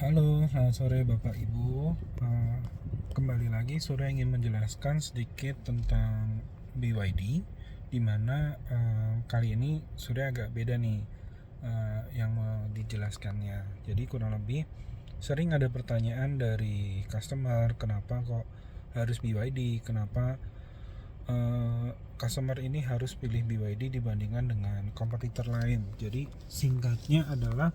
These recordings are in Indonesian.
Halo, selamat sore Bapak Ibu. Kembali lagi, Surya ingin menjelaskan sedikit tentang BYD, di mana kali ini Surya agak beda nih yang mau dijelaskannya. Jadi kurang lebih sering ada pertanyaan dari customer, kenapa kok harus BYD, kenapa customer ini harus pilih BYD dibandingkan dengan kompetitor lain. Jadi singkatnya adalah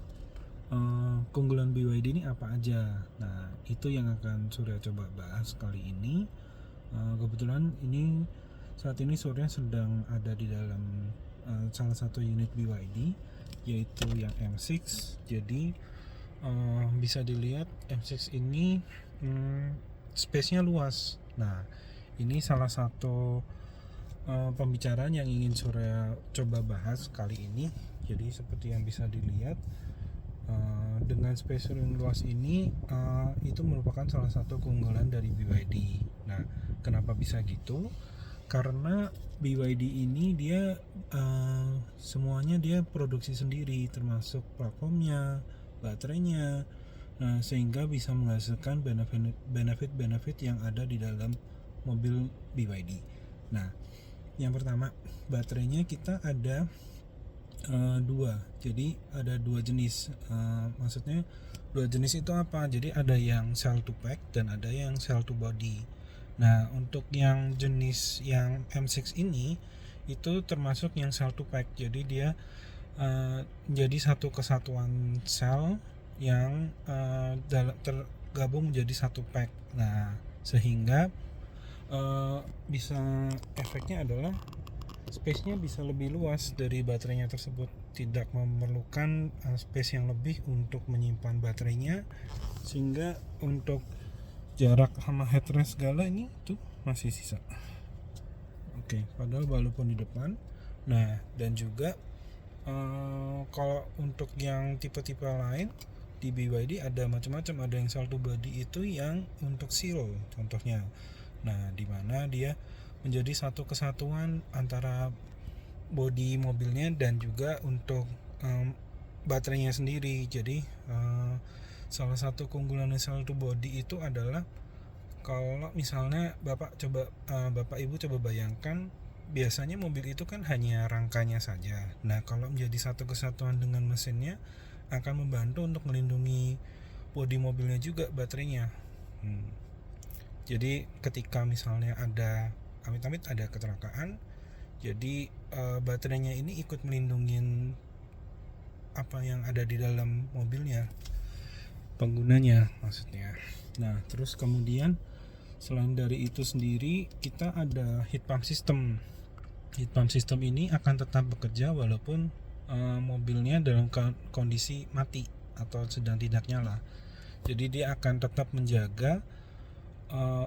keunggulan BYD ini apa aja. Nah, itu yang akan Surya coba bahas kali ini. Kebetulan saat ini Surya sedang ada di dalam salah satu unit BYD, yaitu yang M6. Jadi bisa dilihat M6 ini space-nya luas. Nah, ini salah satu pembicaraan yang ingin Surya coba bahas kali ini. Jadi seperti yang bisa dilihat, dengan space yang luas ini itu merupakan salah satu keunggulan dari BYD. Nah, kenapa bisa gitu? Karena BYD ini dia semuanya dia produksi sendiri, termasuk platformnya, baterainya, sehingga bisa menghasilkan benefit yang ada di dalam mobil BYD. Nah, yang pertama, baterainya kita ada dua. Jadi ada dua jenis. Maksudnya dua jenis itu apa? Jadi ada yang cell to pack dan ada yang cell to body. Nah, untuk yang jenis yang M6 ini itu termasuk yang cell to pack. Jadi dia jadi satu kesatuan sel yang tergabung menjadi satu pack. Nah, sehingga bisa efeknya adalah space-nya bisa lebih luas dari baterainya tersebut, tidak memerlukan space yang lebih untuk menyimpan baterainya, sehingga untuk jarak sama headrest segala ini tuh masih sisa. Oke, padahal walaupun di depan. Nah, dan juga kalau untuk yang tipe-tipe lain di BYD ada macam-macam, ada yang cell to body itu yang untuk seal contohnya. Nah, di mana dia menjadi satu kesatuan antara bodi mobilnya dan juga untuk baterainya sendiri. Jadi salah satu keunggulan cell to body itu adalah kalau misalnya Bapak Ibu coba bayangkan, biasanya mobil itu kan hanya rangkanya saja. Nah, kalau menjadi satu kesatuan dengan mesinnya akan membantu untuk melindungi bodi mobilnya juga baterainya. Jadi ketika misalnya ada amit-amit ada kecelakaan, jadi baterainya ini ikut melindungi apa yang ada di dalam mobilnya, penggunanya maksudnya. Nah, terus kemudian selain dari itu sendiri, kita ada heat pump system. Heat pump system ini akan tetap bekerja walaupun mobilnya dalam kondisi mati atau sedang tidak nyala. Jadi dia akan tetap menjaga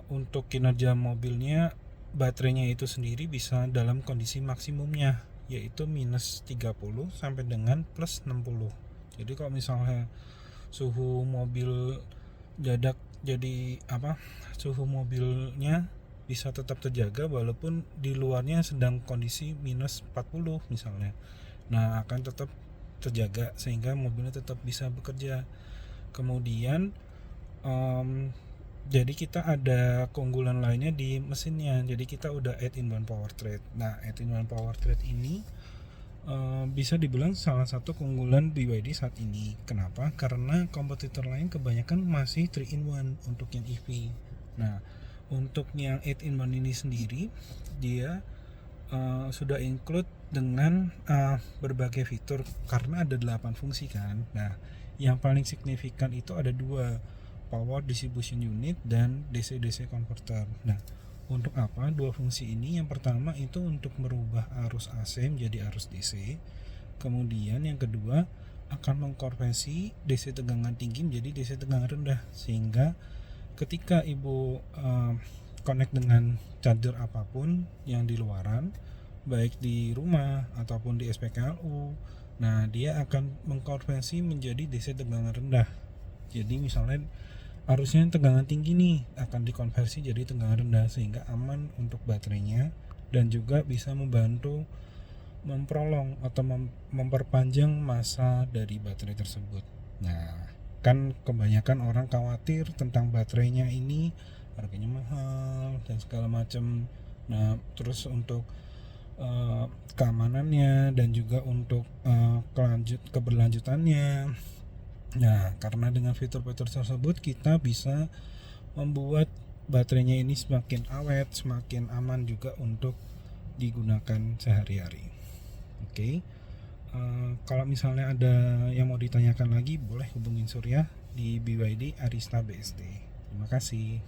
untuk kinerja mobilnya, baterainya itu sendiri bisa dalam kondisi maksimumnya, yaitu minus 30 sampai dengan plus 60. Jadi kalau misalnya suhu mobil suhu mobilnya bisa tetap terjaga walaupun di luarnya sedang kondisi minus 40 misalnya. Nah, akan tetap terjaga sehingga mobilnya tetap bisa bekerja. Kemudian jadi kita ada keunggulan lainnya di mesinnya. Jadi kita udah add-in-one powertrain. Nah, add-in-one powertrain ini bisa dibilang salah satu keunggulan BYD saat ini. Kenapa? Karena kompetitor lain kebanyakan masih 3-in-1 untuk yang EV. Nah, untuk yang 8-in-1 ini sendiri, dia sudah include dengan berbagai fitur karena ada 8 fungsi kan. Nah, yang paling signifikan itu ada dua, power distribution unit dan DC-DC converter. Nah, untuk apa dua fungsi ini? Yang pertama itu untuk merubah arus AC menjadi arus DC. Kemudian yang kedua akan mengkonversi DC tegangan tinggi menjadi DC tegangan rendah, sehingga ketika Ibu connect dengan charger apapun yang di luaran, baik di rumah ataupun di SPKLU, nah dia akan mengkonversi menjadi DC tegangan rendah. Jadi misalnya arusnya tegangan tinggi nih, akan dikonversi jadi tegangan rendah sehingga aman untuk baterainya dan juga bisa membantu memperolong atau memperpanjang masa dari baterai tersebut. Nah, Kan kebanyakan orang khawatir tentang baterainya ini harganya mahal dan segala macam. Nah, terus untuk keamanannya dan juga untuk keberlanjutannya. Nah, karena dengan fitur-fitur tersebut kita bisa membuat baterainya ini semakin awet, semakin aman juga untuk digunakan sehari-hari. Oke. Kalau misalnya ada yang mau ditanyakan lagi, boleh hubungin Surya di BYD Arista BSD. Terima kasih.